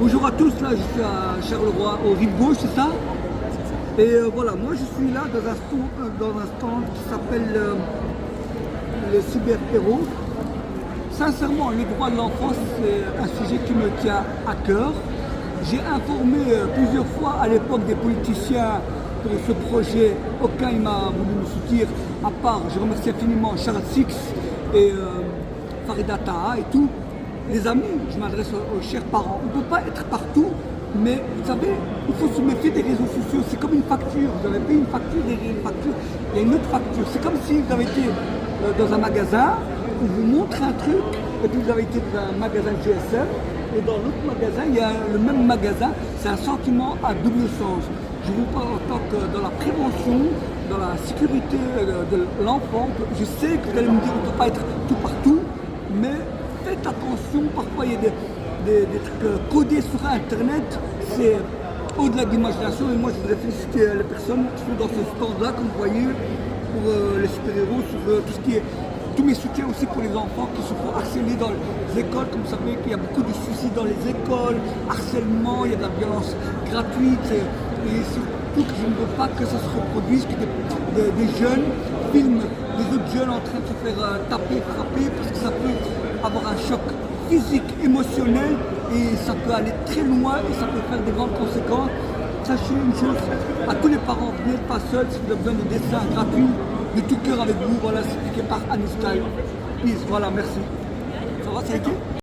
Bonjour à tous, là je suis à Charleroi, au rive gauche, c'est ça? Et voilà, moi je suis là dans un stand qui s'appelle le cyberhéros. Sincèrement, le droit de l'enfance, c'est un sujet qui me tient à cœur. J'ai informé plusieurs fois à l'époque des politiciens pour ce projet. Aucun il m'a voulu me soutenir, à part, je remercie infiniment Charles Six et Farida Taha et tout. Les amis, je m'adresse aux chers parents. On ne peut pas être partout, mais vous savez, il faut se méfier des réseaux sociaux. C'est comme une facture. Vous avez payé une facture, derrière une facture, il y a une autre facture. C'est comme si vous avez été dans un magasin, on vous montre un truc, et puis vous avez été dans un magasin GSM, et dans l'autre magasin, il y a le même magasin. C'est un sentiment à double sens. Je vous parle en tant que dans la prévention, dans la sécurité de l'enfant. Je sais que vous allez me dire qu'on ne peut pas être tout partout, mais faites attention, parfois il y a des trucs codés sur Internet, c'est au-delà de l'imagination. Et moi je voudrais féliciter les personnes qui sont dans ce stand-là, comme vous voyez, pour les super-héros, sur tout ce qui est. Tous mes soutiens aussi pour les enfants qui se font harceler dans les écoles. Comme vous savez qu'il y a beaucoup de suicides dans les écoles, harcèlement, il y a de la violence gratuite. Et surtout que je ne veux pas que ça se reproduise, que des jeunes filment des autres jeunes en train de se faire taper, frapper, parce que ça peut avoir un choc physique, émotionnel, et ça peut aller très loin et ça peut faire des grandes conséquences. Sachez une chose, à tous les parents, vous n'êtes pas seuls. Si vous avez besoin de dessins gratuits, de tout cœur avec vous, voilà, c'est piqué par Anistyle. Peace, voilà, merci. Ça va, c'est OK?